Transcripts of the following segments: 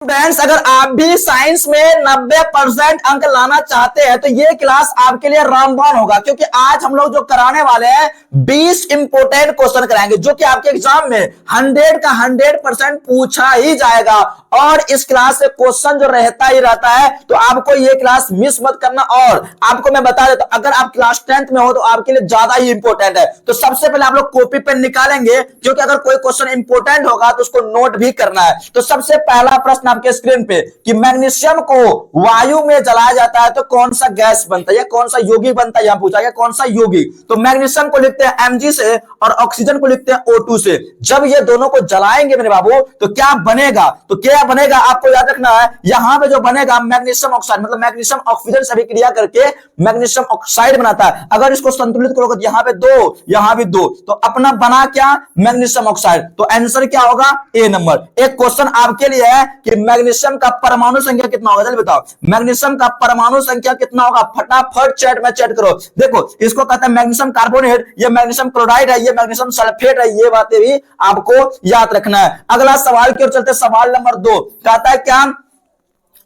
Students, अगर आप भी साइंस में 90% अंक लाना चाहते हैं तो ये क्लास आपके लिए रामबाण होगा, क्योंकि आज हम लोग जो कराने वाले हैं 20 इंपोर्टेंट क्वेश्चन कराएंगे जो कि आपके एग्जाम में 100 का 100% पूछा ही जाएगा। और इस क्लास से क्वेश्चन जो रहता ही रहता है, तो आपको ये क्लास मिस मत करना। और आपको मैं बता देता हूं, अगर आप क्लास 10th में हो तो आपके लिए ज्यादा ही इंपॉर्टेंट है। तो सबसे पहले आप लोग कॉपी पेन निकालेंगे, क्योंकि अगर कोई क्वेश्चन इंपॉर्टेंट होगा तो उसको नोट भी करना है। तो सबसे पहला प्रश्न आपके स्क्रीन पे कि मैग्नीशियम को वायु में जलाया जाता है तो कौन सा गैस बनता है या कौन सा यौगिक बनता है, यहां पूछा गया कौन सा यौगिक। तो मैग्नीशियम को लिखते हैं Mg से और ऑक्सीजन को लिखते हैं O2 से। जब ये दोनों को जलाएंगे मेरे बाबू तो क्या बनेगा, तो क्या बनेगा आपको याद रखना है। यहां पे जो बनेगा मैग्नीशियम ऑक्साइड, मतलब मैग्नीशियम ऑक्सीजन से अभिक्रिया करके मैग्नीशियम ऑक्साइड बनाता है। अगर इसको संतुलित करोगे तो यहां पे 2 यहां भी 2, तो अपना बना क्या, मैग्नीशियम ऑक्साइड। तो आंसर क्या होगा, ए नंबर। एक क्वेश्चन आपके लिए है कि मैग्नीशियम का परमाणु संख्या कितना होगा, जल्दी बताओ मैग्नीशियम का परमाणु संख्या कितना होगा। फटाफट चैट में चैट करो। देखो इसको कहते हैं मैग्नीशियम कार्बोनेट, ये मैग्नीशियम क्लोराइड है, ये मैग्नीशियम सल्फेट है। ये बातें भी आपको याद रखना है। अगला सवाल की ओर चलते, सवाल नंबर 2 कहता है क्या,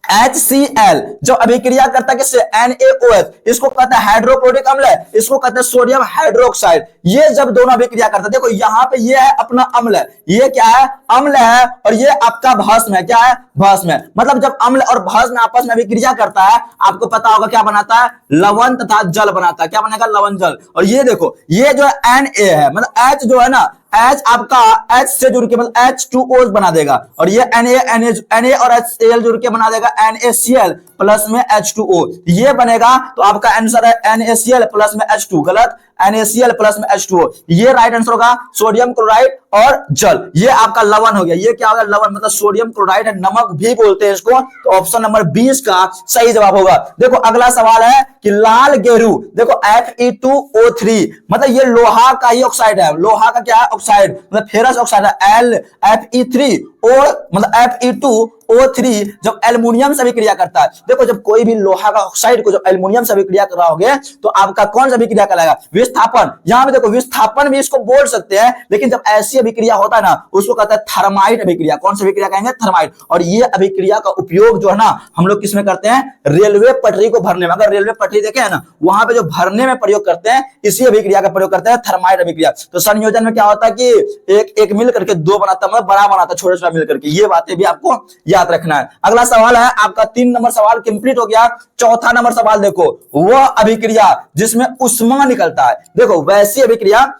HCl जो अभिक्रिया करता है किससे, NaOH, इसको कहते हैं हाइड्रोक्लोरिक अम्ल है, इसको कहते हैं सोडियम हाइड्रोक्साइड। ये जब दोनों अभिक्रिया करता है, देखो यहाँ पे ये है अपना अम्ल है, ये क्या है, अम्ल है, और ये आपका भस्म है, क्या है, भस्म है। मतलब जब अम्ल और भस्म आपस में अभिक्रिया करता है, आपको पता होगा क्या बनाता है, लवण तथा जल बनाता है। क्या बनेगा, लवण जल। और ये देखो ये जो Na है, मतलब H जो है ना, H आपका H से जुड़ के मतलब H2O बना देगा, और ये Na और HCl जुड़ के बना देगा NaCl प्लस में H2O। ये बनेगा तो आपका आंसर है NaCl प्लस में H2। गलत, NaCl प्लस में H2O। ये राइट आंसर होगा सोडियम क्लोराइड और जल। ये आपका लवण हो गया। ये क्या होगा, लवण, मतलब सोडियम क्लोराइड है, नमक भी बोलते हैं इसको। तो ऑप्शन नंबर 20 का सही जवाब होगा। देखो अगला सवाल है कि लाल गेरू, देखो Fe2O3, मतलब ये लोहा का ही ऑक्साइड है। लोहा का क्या है, ऑक्साइड, मतलब फेरस ऑक्साइड है। Fe3O मतलब Fe2O3 जब एल्युमिनियम से अभिक्रिया करता है, देखो जब कोई भी लोहा का ऑक्साइड को जब एल्युमिनियम से अभिक्रिया कर रहा होगे तो आपका कौन सा अभिक्रिया कहलाएगा, विस्थापन। यहां पे देखो विस्थापन भी इसको बोल सकते हैं, लेकिन जब ऐसी अभिक्रिया होता है ना उसको कहता है थर्माइट अभिक्रिया। कौन सी अभिक्रिया कहेंगे, थर्माइट। और ये अभिक्रिया का उपयोग जो है ना हम लोग किसमें करते हैं, रेलवे पटरी को भरने में। अगर रेलवे पटरी देखे है ना, वहां पे जो भरने में प्रयोग करते हैं, इसी अभिक्रिया का प्रयोग करते हैं, थर्माइट अभिक्रिया। तो संयोजन में क्या होता है कि एक एक मिल करके 2 बनाता, मतलब बड़ा बनाता, छोटा छोटा मिल करके। ये बातें भी आपको याद रखना है। अगला सवाल है आपका 3 नंबर सवाल कंप्लीट हो गया। चौथा नंबर सवाल देखो, वह अभिक्रिया जिसमें उष्मा निकलता है। देखो वैसी अभिक्रिया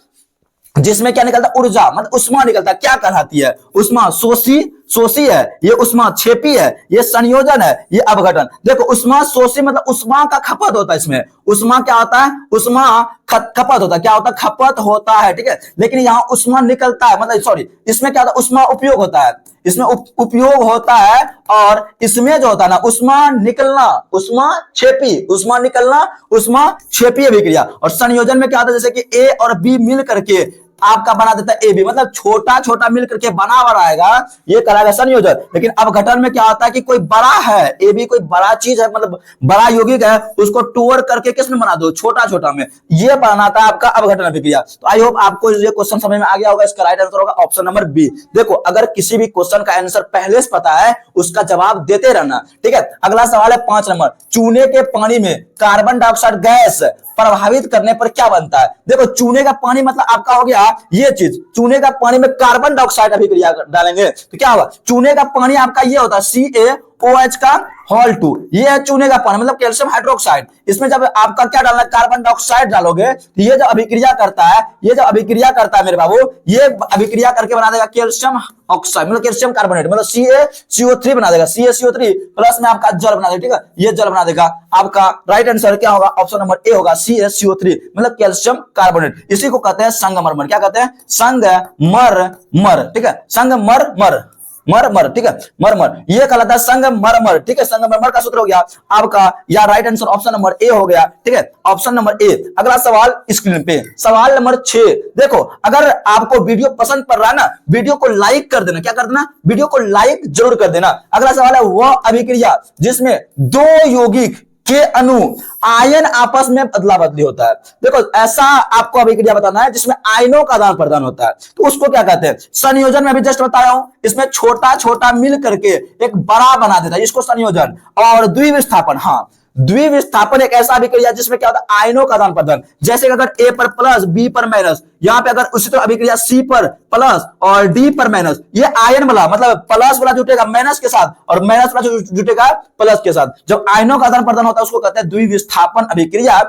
जिसमें क्या निकलता है, ऊर्जा, मतलब उष्मा निकलता है, क्या कहलाती है, उष्मा। शोषी है, ये उष्मा क्षेपी है, ये संयोजन है, ये अपघटन। देखो उष्मा शोषी मतलब उष्मा का खपत होता है इसमें। उष्मा क्या होता है, उष्मा खपत होता है। क्या होता है, खपत होता है, ठीक है। लेकिन यहाँ उष्मा निकलता है, मतलब सॉरी, इसमें क्या होता है, उष्मा उपयोग होता है, इसमें उपयोग होता है। और इसमें जो होता है ना उष्मा निकलना, उष्मा निकलना, उष्मा क्षेपीय अभिक्रिया। और संयोजन में क्या होता है, जैसे कि ए और बी मिल करके आपका बना देता है AB, मतलब छोटा छोटा मिल करके बना बनाएगा, ये कहलाएगा संयोजन। लेकिन अपघटन में क्या होता है कि कोई बड़ा है, AB कोई बड़ा चीज है, मतलब बड़ा यौगिक है, उसको टूर करके किसमें बना दो, छोटा छोटा में। ये बनाता है आपका अपघटन अभिक्रिया। तो आई होप आपको ये क्वेश्चन समझ में आ गया होगा। इसका राइट आंसर होगा ऑप्शन नंबर बी। देखो अगर किसी भी क्वेश्चन का आंसर पहले से पता है, उसका जवाब देते रहना, ठीक है। अगला सवाल है 5 नंबर, चूने के पानी में कार्बन डाइऑक्साइड गैस प्रभावित करने पर क्या बनता है। देखो चूने का पानी मतलब आपका हो गया ये चीज, चूने का पानी में कार्बन डाइऑक्साइड अभिक्रिया डालेंगे तो क्या होगा, चूने का पानी आपका ये होता है CaOH का होल 2। ये है चूने का पानी, मतलब कैल्शियम हाइड्रोक्साइड। इसमें जब आपका क्या डालना है, कार्बन डाइऑक्साइड डालोगे तो ये जब अभिक्रिया करता है, ये जब अभिक्रिया करता है मेरे बाबू, ये अभिक्रिया करके बना देगा कैल्शियम ऑक्साइड, मतलब कैल्शियम कार्बोनेट, मतलब CaCO3 बना देगा। CaCO3 प्लस में आपका जल बना देगा, ठीक है, ये जल बना देगा। आपका राइट आंसर क्या होगा, ऑप्शन नंबर ए होगा CaCO3, मतलब कैल्शियम कार्बोनेट। इसी को कहते हैं संगमरमर। क्या कहते हैं, संगमरमर, ठीक है, संगमरमर, मरमर, ठीक है, मरमर, ये कहलाता है संगमरमर, ठीक है। संगमरमर का सूत्र हो गया आपका, या right answer option number A हो गया, ठीक है, ऑप्शन नंबर ए। अगला सवाल स्क्रीन पे, सवाल नंबर 6। देखो अगर आपको वीडियो पसंद पड़ रहा है ना, वीडियो को लाइक कर देना, क्या कर देना, वीडियो को लाइक जरूर कर देना। अगला सवाल है वह अभिक्रिया जिसमें 2 यौगिक के अणु आयन आपस में अदला बदली होता है। देखो ऐसा आपको अभिक्रिया बताना है जिसमें आयनों का आदान प्रदान होता है, तो उसको क्या कहते हैं? संयोजन में भी जस्ट बताया हूं, इसमें छोटा छोटा मिल करके एक बड़ा बना देता है, इसको संयोजन। और द्विविस्थापन, हाँ द्विविस्थापन एक ऐसा अभिक्रिया जिसमें क्या होता है? आयनों का आदान प्रदान। जैसे अगर ए पर प्लस बी पर माइनस, यहां पे अगर उसी तरह अभिक्रिया सी पर प्लस और डी पर माइनस, ये आयन वाला मतलब प्लस वाला जुटेगा माइनस के साथ और माइनस वाला जुटेगा प्लस के साथ। जब आयनों का आदान प्रदान होता है उसको कहते हैं द्विविस्थापन अभिक्रिया।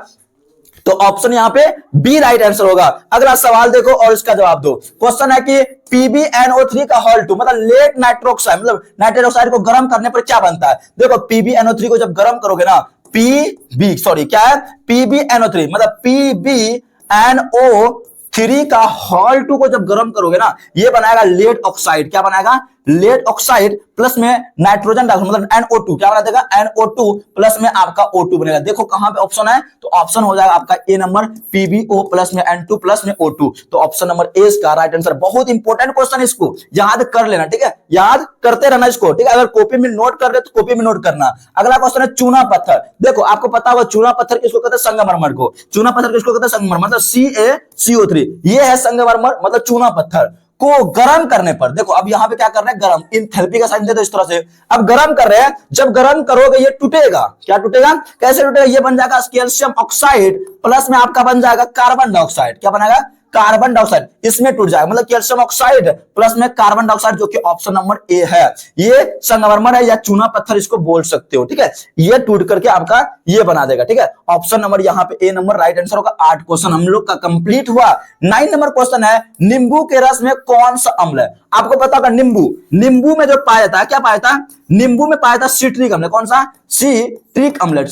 तो ऑप्शन यहां पे बी राइट आंसर होगा। अगला सवाल देखो और इसका जवाब दो। क्वेश्चन है कि PbNO3 का होल 2 मतलब लेट नाइट्रोक्साइड, मतलब नाइट्रेट ऑक्साइड को गर्म करने पर क्या बनता है? देखो PbNO3 को जब गर्म करोगे ना, क्या है? PbNO3 मतलब PbNO3 का होल 2 को जब गर्म करोगे ना, ये बनाएगा लेड ऑक्साइड। क्या बनाएगा? लेड ऑक्साइड प्लस में नाइट्रोजन डाइऑक्साइड मतलब NO2। क्या बना देगा? NO2 प्लस में आपका O2 बनेगा। देखो कहां पे ऑप्शन है, तो ऑप्शन हो जाएगा आपका ए नंबर, PbO प्लस में N2 प्लस में O2। तो ऑप्शन नंबर ए इसका राइट आंसर। बहुत इंपॉर्टेंट क्वेश्चन है, इसको याद कर लेना, ठीक है? याद करते रहना इसको, ठीक है? अगर कॉपी में नोट कर रहे तो कॉपी में नोट करना। अगला क्वेश्चन है चूना पत्थर। देखो आपको पता होगा चूना पत्थर किसको कहते हैं? संगमरमर को। चूना पत्थर किसको कहते हैं? संगमरमर मतलब CaCO3, ये है संगमरमर मतलब चूना पत्थर को गर्म करने पर। देखो अब यहां पे क्या कर रहे हैं? गर्म, इंथैल्पी का साइन दे दो इस तरह से। अब गर्म कर रहे हैं, जब गर्म करोगे ये टूटेगा। क्या टूटेगा? कैसे टूटेगा? ये बन जाएगा कैल्शियम ऑक्साइड प्लस में आपका बन जाएगा कार्बन डाइऑक्साइड। क्या बनेगा? कार्बन डाइऑक्साइड, इसमें टूट जाएगा मतलब कैल्शियम ऑक्साइड प्लस में कार्बन डाइऑक्साइड, जो कि ऑप्शन नंबर ए है। ये संगमरमर है या चूना पत्थर इसको बोल सकते हो, ठीक है? ये टूट करके आपका ये बना देगा, ठीक है? ऑप्शन नंबर यहाँ पे ए नंबर राइट आंसर होगा। 8 क्वेश्चन हम लोग का कंप्लीट हुआ। 9 नंबर क्वेश्चन है नींबू के रस में कौन सा अम्ल है? आपको पता होगा नींबू में जो पाया जाता है, क्या पाया जाता है? नींबू में पाया जाता है सिट्रिक अम्ल। कौन सा? सिट्रिक अम्ल,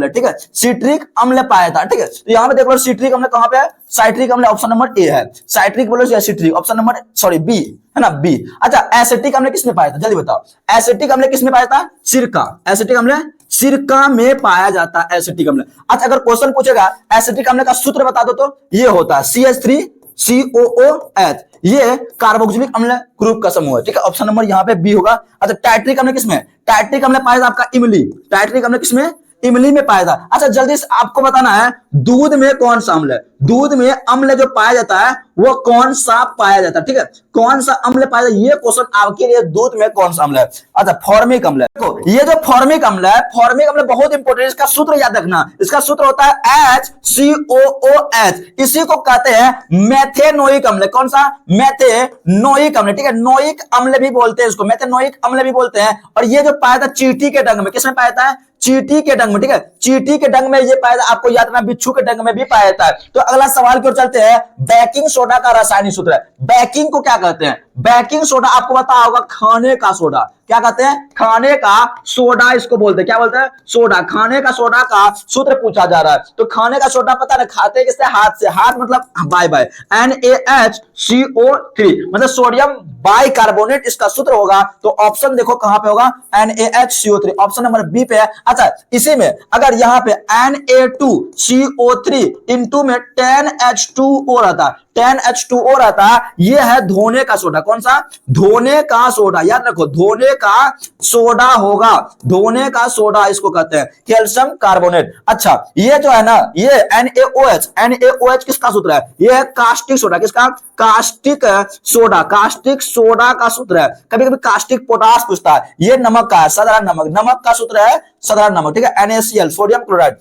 ठीक है? सिट्रिक अम्ल पाया जाता है, ठीक है? तो यहां पे देख लो सिट्रिक अम्ल कहां पे है? साइट्रिक अम्ल ऑप्शन नंबर ए है। साइट्रिक बोलो या सिट्रिक, ऑप्शन नंबर बी है ना, बी। अच्छा एसिटिक अम्ल किसमें पाया जाता है? जल्दी बताओ, एसिटिक अम्ल किसमें पाया जाता है? सिरका। एसिटिक अम्ल सिरका में पाया जाता है एसिटिक अम्ल। अच्छा अगर क्वेश्चन पूछेगा एसिटिक अम्ल का सूत्र बता दो, तो ये होता है CH3COOH, ये कार्बोक्सिलिक अम्ल ग्रुप का समूह है, ठीक है? ऑप्शन नंबर यहाँ पे बी होगा। अच्छा टाइट्रिक अम्ल किसमें? टाइट्रिक अम्ल पाया जाता है आपका इमली। टाइट्रिक अम्ल किसमें? इमली में पाया जाता है। अच्छा जल्दी से आपको बताना है दूध में कौन सा अम्ल है? दूध में अम्ल जो पाया जाता है वो कौन सा पाया जाता है, ठीक है? कौन सा अम्ल पाया जाता है, ये क्वेश्चन आपके लिए। दूध में कौन सा अम्ल है? अच्छा फॉर्मिक अम्ल है। देखो ये जो फॉर्मिक अम्ल है, फॉर्मिक अम्ल बहुत इंपॉर्टेंट, इसका सूत्र याद रखना। इसका सूत्र होता है HCOOH, इसी को कहते हैं मेथेनोइक अम्ल। कौन सा? मेथेनोइक अम्ल, ठीक है? नोइक अम्ल भी बोलते हैं इसको, मेथेनोइक अम्ल भी बोलते हैं। और ये जो पाया था चींटी के डंग में, किसमें पाया था? चींटी के डंग में, ठीक है? चींटी के डंग में ये पाया था। आपको याद रखना बिच्छू के डंग में भी पाया जाता है। तो अगला सवाल की ओर चलते हैं। बेकिंग सोडा का रासायनिक सूत्र है। बेकिंग को क्या कहते हैं? बेकिंग सोडा आपको पता होगा खाने का सोडा। क्या कहते हैं? खाने का सोडा इसको बोलते हैं। क्या बोलते हैं? सोडा। खाने का सोडा का सूत्र पूछा जा रहा है, तो खाने का सोडा पता है खाते किससे? हाथ से। हाथ मतलब बाय बाय, NaHCO3 मतलब सोडियम बाइकार्बोनेट इसका सूत्र होगा। तो ऑप्शन देखो कहां पे होगा? NaHCO3, ऑप्शन नंबर बी पे है। अच्छा इसी में अगर यहां पे Na2CO3 इंटू में 10H2O रहता, 10H2O रहता, ये है धोने का सोडा। कौन सा? धोने का सोडा। याद रखो धोने का सोडा होगा। धोने का सोडा इसको कहते हैं, कैल्शियम कार्बोनेट। अच्छा ये जो है ना, ये NaOH किसका सूत्र है? ये है कास्टिक सोडा। किसका? Caustic soda. कास्टिक सोडा का सूत्र है। कभी कभी कास्टिक पोटास पूछता है, ये नमक का है, साधारण नमक। नमक का सूत्र है साधारण नमक, ठीक है? NaCl sodium chloride.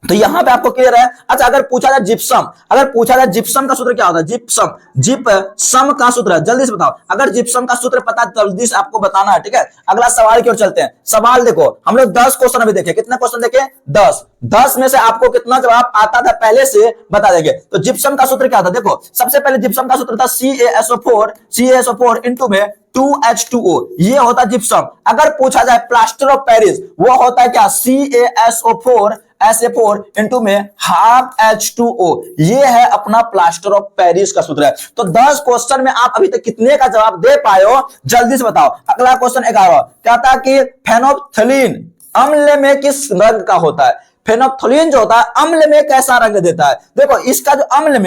तो यहां पे आपको क्लियर है। अच्छा अगर पूछा जाए जिप्सम, अगर पूछा जाए जिप्सम का सूत्र क्या होता है? जिप्सम का सूत्र है, जल्दी से बताओ। अगर जिप्सम का सूत्र पता जल्दी से आपको बताना है, ठीक है? अगला सवाल की ओर चलते हैं। सवाल देखो हम लोग 10 क्वेश्चन अभी देखे। कितने क्वेश्चन देखे? 10 में से आपको कितना जवाब आता था पहले से बता देंगे। तो जिप्सम का सूत्र क्या था? देखो सबसे पहले जिप्सम का सूत्र था CaSO4 इंटू में 2H2O, ये होता जिप्सम। अगर पूछा जाए प्लास्टर ऑफ पेरिस, वो होता है क्या? CaSO4 इंटू में हाफ H2O, ये है अपना प्लास्टर ऑफ पेरिस का सूत्र है। तो 10 क्वेश्चन में आप अभी तक कितने का जवाब दे पाए हो, जल्दी से बताओ। अगला क्वेश्चन 11 कहता है कि फेनोल्फथलीन अम्ल में किस रंग का होता है? फेनोल्फथलीन जो होता है अम्ल में कैसा रंग देता है? देखो इसका जो अम्ल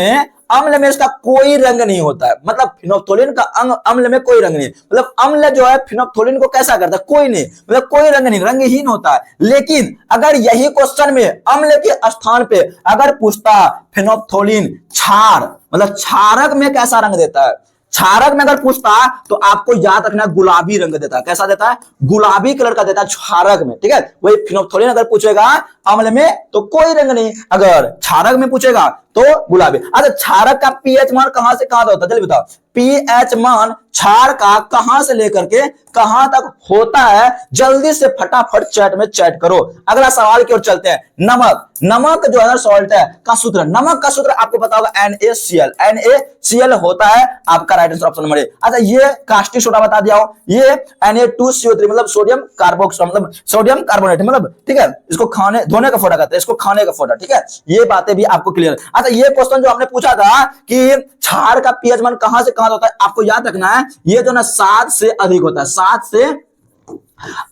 अम्ल में इसका कोई रंग नहीं होता है, मतलब फिनोल्फ्थोलिन का अम्ल में कोई रंग नहीं, मतलब अम्ल जो है फिनोल्फ्थोलिन को कैसा करता है, कोई नहीं, मतलब कोई रंग नहीं, रंगहीन होता है। लेकिन अगर यही क्वेश्चन में अम्ल के स्थान पे अगर पूछता फिनोल्फ्थोलिन क्षार, मतलब क्षारक में कैसा रंग देता है, क्षारक में अगर पूछता तो आपको याद रखना गुलाबी रंग देता है, कैसा देता है, गुलाबी कलर का देता है क्षारक में, ठीक है। वही फिनोल्फ्थोलिन अगर पूछेगा अम्ल में तो कोई रंग नहीं, अगर क्षारक में पूछेगा तो गुलाबी। अच्छा, क्षारक का पीएच मान कहां से कहां तक होता है, चलिए बताओ। पीएच मान क्षार का कहां से लेकर के कहां तक होता है, जल्दी से फटाफट चैट में चैट करो। अगला सवाल की ओर चलते हैं। नमक, नमक जो है सॉल्ट है का सूत्र, नमक का सूत्र आपको पता होगा NaCl, NaCl होता है आपका right answer option number A. अच्छा, ये कास्टिक सोडा बता दिया हो, ये Na2CO3 मतलब सोडियम कार्बोक्साइड, मतलब सोडियम कार्बोनेट, मतलब ठीक है, इसको खाने धोने का फोड़ा कहते हैं, इसको खाने का फोड़ा, ठीक है। ये बातें भी आपको क्लियर। अच्छा, ये क्वेश्चन जो हमने पूछा था कि क्षार का पीएच मान कहां से कहां होता है, आपको याद रखना है ये जो ना 7 से अधिक होता है, 7 से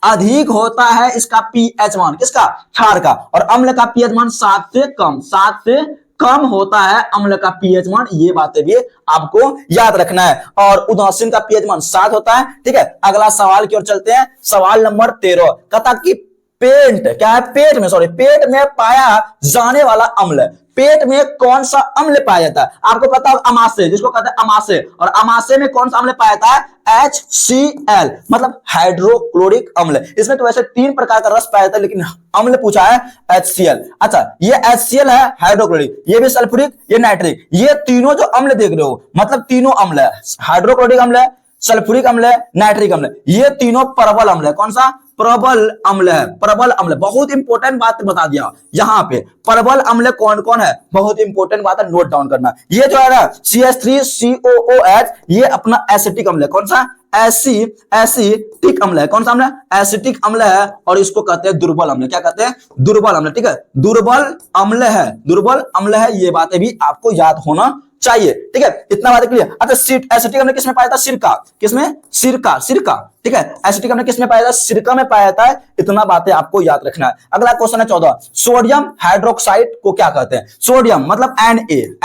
अधिक होता है इसका पीएच मान, किसका, क्षार का। और अम्ल का पीएच मान 7 से कम, 7 से कम होता है अम्ल का पीएच मान, ये बातें भी आपको याद रखना है। और उदासीन का पीएच मान 7 होता है, ठीक है। अगला सवाल की ओर चलते हैं। सवाल नंबर 13 कहता कि पेट क्या है, पेट में, सॉरी, पेट में पाया जाने वाला अम्ल, पेट में कौन सा अम्ल पाया जाता है, आपको पता होगा अमाशय, जिसको कहते हैं अमाशय। और अमाशय में कौन सा अम्ल पाया जाता है, HCl, मतलब हाइड्रोक्लोरिक अम्ल। इसमें तो वैसे 3 प्रकार का रस पाया जाता है, लेकिन अम्ल पूछा है HCl। अच्छा, ये HCl है हाइड्रोक्लोरिक, ये भी सल्फ्यूरिक, ये नाइट्रिक, ये तीनों जो अम्ल देख रहे हो, मतलब तीनों अम्ल है, हाइड्रोक्लोरिक अम्ल है, सल्फ्यूरिक अम्ल है, नाइट्रिक अम्ल, ये तीनों प्रबल अम्ल है। कौन सा, प्रबल अम्ल है, प्रबल अम्ल। बहुत इंपॉर्टेंट बात बता दिया यहां पे, प्रबल अम्ल कौन कौन है, बहुत इंपॉर्टेंट बात है, नोट डाउन करना। ये जो है ना CH3COOH, ये अपना एसिटिक अम्ल है। कौन सा, एसिटिक अम्ल है। कौन सा अम्ल है, एसिटिक अम्ल है। और इसको कहते हैं दुर्बल अम्ल, क्या कहते हैं, दुर्बल अम्ल, ठीक है, दुर्बल अम्ल है, दुर्बल अम्ल है। ये बातें भी आपको याद होना चाहिए, ठीक है, इतना बात क्लियर। अच्छा, एसिटिक अम्ल किसमें पाया जाता है, सिरका, किसमें, सिरका, सिरका, ठीक है। एसिटिक अम्ल किसमें पाया जाता है, सिरका में पाया जाता है। इतना बातें आपको याद रखना है। अगला क्वेश्चन है 14, सोडियम हाइड्रोक्साइड को क्या कहते हैं, सोडियम मतलब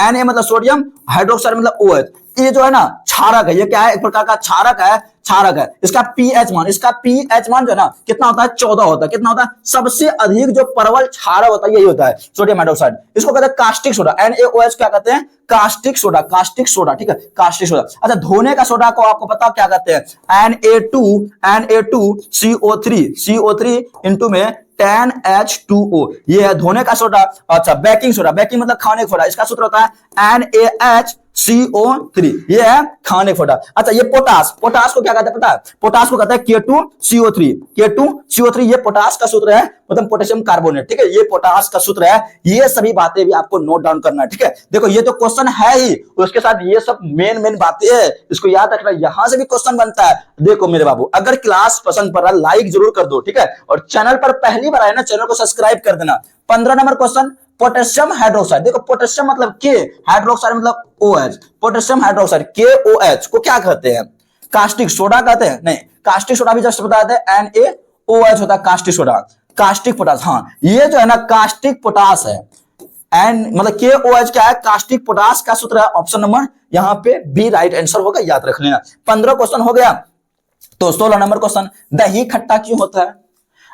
Na मतलब सोडियम, हाइड्रोक्साइड मतलब OH। ये जो है ना क्षारक है, ये क्या है, एक प्रकार का क्षारक है, क्षारक है। इसका पीएच मान जो है ना कितना होता है, 14 होता है। कितना होता है, सबसे अधिक जो प्रबल क्षारक होता है यही होता है, सोडियम हाइड्रोक्साइड। इसको कहते हैं कास्टिक सोडा, NaOH क्या कहते हैं, कास्टिक सोडा, कास्टिक सोडा, ठीक है, कास्टिक सोडा। अच्छा, धोने का सोडा को आपको पता क्या कहते हैं, Na2CO3 इंटू में 10H2O, ये है धोने का सोडा। अच्छा, बेकिंग सोडा, बेकिंग मतलब खाने का सोडा, इसका सूत्र होता है NaHCO3, ये है खाने का सोडा। अच्छा, ये पोटास, पोटास को क्या कहते हैं पता है, पोटास को कहते हैं K2CO3, ये पोटास का सूत्र है, मतलब पोटेशियम कार्बोनेट, ठीक है, ये पोटास का सूत्र है। ये सभी बातें भी आपको नोट डाउन करना है, ठीक है। देखो, ये तो क्वेश्चन है ही, उसके साथ ये सब मेन बातें है, इसको याद रखना। यहां से भी क्वेश्चन बनता है। देखो मेरे बाबू, अगर क्लास पसंद पड़ रहा है लाइक जरूर कर दो, ठीक है, और चैनल पर पहली बार आए ना, चैनल को सब्सक्राइब कर देना। 15 नंबर क्वेश्चन, पोटेशियम हाइड्रोक्साइड। देखो, पोटेशियम मतलब K, हाइड्रोक्साइड मतलब OH, पोटेशियम हाइड्रोक्साइड KOH को क्या कहते हैं, कास्टिक सोडा कहते हैं, नहीं, कास्टिक सोडा भी जस्ट बताते हैं NaOH होता है कास्टिक सोडा, कास्टिक पोटास। हाँ, ये जो है ना कास्टिक पोटास है, मतलब KOH क्या है, कास्टिक पोटास का सूत्र है ऑप्शन नंबर यहां पे बी राइट आंसर होगा, याद रख लेना। 15 क्वेश्चन हो गया। तो 16 नंबर क्वेश्चन, दही खट्टा क्यों होता है,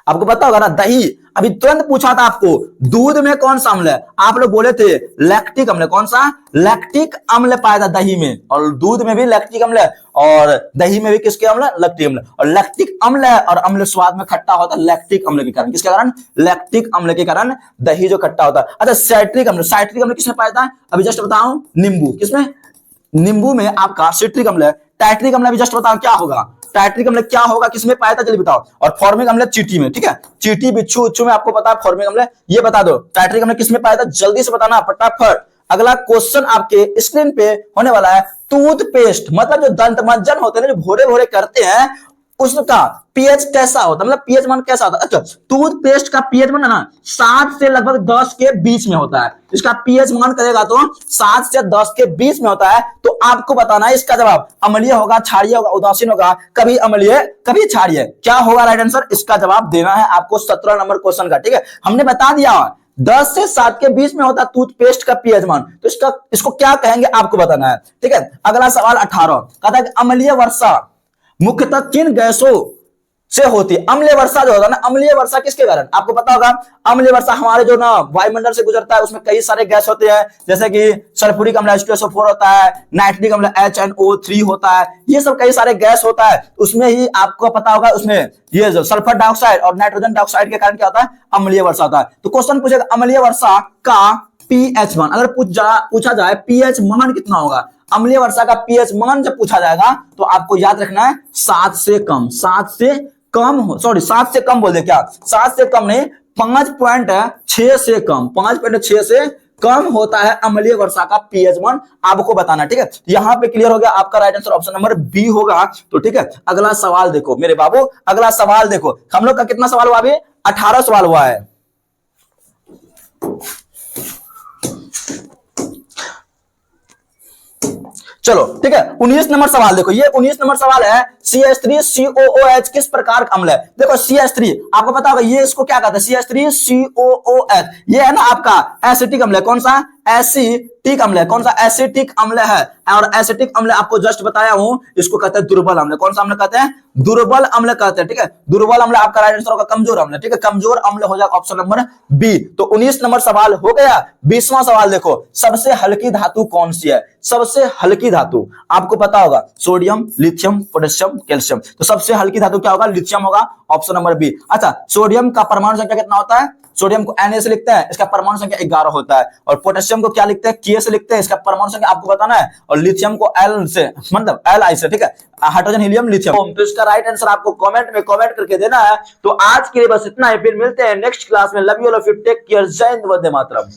आपको पता होगा ना, दही अभी तुरंत पूछा था आपको, दूध में कौन सा अम्ल है, आप लोग बोले थे लैक्टिक अम्ल। कौन सा, लैक्टिक अम्ल पाया था दही में, और दूध में भी लैक्टिक अम्ल है, और दही में भी किसके अम्ल, लैक्टिक अम्ल। और लैक्टिक अम्ल है, और अम्ल स्वाद में खट्टा होता है लैक्टिक अम्ल के कारण, किसके कारण, लैक्टिक अम्ल के कारण दही जो खट्टा होता है। अच्छा, साइट्रिक अम्ल, साइट्रिक अम्ल किसमें पाया जाता है, अभी जस्ट बताऊं, नींबू, किसमें, नींबू में आपका सिट्रिक अम्ल है। टाइट्रिक अम्ल भी जस्ट बताओ क्या होगा, टाइट्रिक अम्ल क्या होगा, किसमें पाया था, जल्दी बताओ। और फॉर्मिक अम्ल चींटी में, ठीक है, चींटी, बिच्छू, उच्छू में आपको पता है फॉर्मिक अम्ल, ये बता दो। टाइट्रिक अम्ल किसमें पाया था, जल्दी से बताना फटाफट। अगला क्वेश्चन आपके स्क्रीन पे होने वाला है, टूथपेस्ट मतलब जो दंत मंजन होते हैं, जो भोरे भोरे करते हैं, उसका पीएच कैसा होता है, मतलब पीएच मान कैसा होता है। अच्छा, टूथपेस्ट का पीएच मान ना 7 से लगभग 10 के बीच में होता है। इसका पीएच मान करेगा तो 7 से 10 के बीच में होता है। तो आपको बताना है इसका जवाब अम्लीय होगा, क्षारीय होगा, उदासीन होगा, कभी अम्लीय कभी क्षारीय, क्या होगा राइट आंसर, इसका जवाब देना है आपको 17 नंबर क्वेश्चन का, ठीक है। हमने बता दिया 10 से 7 के बीच में होता है टूथपेस्ट का पीएच मान, तो इसको क्या कहेंगे आपको बताना है। ठीक है, अगला सवाल 18 कहता है कि अम्लीय वर्षा मुख्यतः किन गैसों से होती है। अम्लीय वर्षा जो होता है ना, अम्लीय वर्षा किसके कारण, आपको पता होगा अम्लीय वर्षा हमारे जो ना वायुमंडल से गुजरता है, उसमें कई सारे गैस होते हैं, जैसे कि सल्फ्यूरिक अम्ल H2SO4 होता है, नाइट्रिक अम्ल HNO3 होता है, ये सब कई सारे गैस होता है। उसमें ही आपको पता होगा उसमें ये जो सल्फर डाइऑक्साइड और नाइट्रोजन डाइऑक्साइड के कारण क्या होता है, अम्लीय वर्षा होता है। तो क्वेश्चन पूछेगा अम्लीय वर्षा का पीएच मान, अगर पूछा जाए पीएच मान कितना होगा, अम्लीय वर्षा का पीएच मान जब पूछा जाएगा तो आपको याद रखना है 7 से कम, 7 से कम हो, सॉरी 7 से कम बोल दे क्या, 7 से कम नहीं, 5.6 से कम, 5.6 से कम होता है अम्लीय वर्षा का पीएच मान, आपको बताना। ठीक है, यहां पे क्लियर हो गया, आपका right answer option number B होगा। तो ठीक है, अगला सवाल देखो मेरे बाबू, अगला सवाल देखो, हम लोग का कितना सवाल हुआ अभी, 18 सवाल हुआ है। चलो ठीक है, 19 नंबर सवाल देखो, ये 19 नंबर सवाल है, CH3COOH किस प्रकार का अम्ल है। देखो CH3 आपको पता होगा, ये इसको क्या कहते हैं, CH3COOH, ये है ना आपका एसिटिक अम्ल है, कौन सा, एसिटिक अम्ल है, कौन सा, एसिटिक अम्ल है। और एसिटिक अम्ल आपको जस्ट बताया हूं, इसको कहते हैं दुर्बल अम्ल, कौन सा अम्ल कहते हैं, दुर्बल अम्ल कहते हैं। ठीक है, दुर्बल अम्ल आपका राइट आंसर होगा कमजोर अम्ल। ठीक है, कमजोर अम्ल हो जाएगा ऑप्शन नंबर बी। तो 19 नंबर सवाल हो गया। 20वां सवाल देखो, सबसे हल्की धातु कौन सी है, सबसे हल्की धातु आपको पता होगा, सोडियम, लिथियम, पोटेशियम, कैल्शियम। तो सबसे हल्की धातु क्या होगा, लिथियम होगा, ऑप्शन नंबर बी। अच्छा, सोडियम का परमाणु संख्या कितना होता है, सोडियम को Na से लिखते हैं, इसका परमाणु संख्या 11 होता है। और पोटेशियम को क्या लिखते हैं, Ka से लिखते हैं, इसका परमाणु संख्या आपको बताना है। और लिथियम को L से, मतलब Li से। ठीक है, हाइड्रोजन, हीलियम, लिथियम। तो इसका राइट आंसर आपको कमेंट में कमेंट करके देना है। तो आज के लिए बस इतना ही, फिर मिलते हैं नेक्स्ट क्लास में। Love you all of you, take care, Jai Hind, Vande Mataram.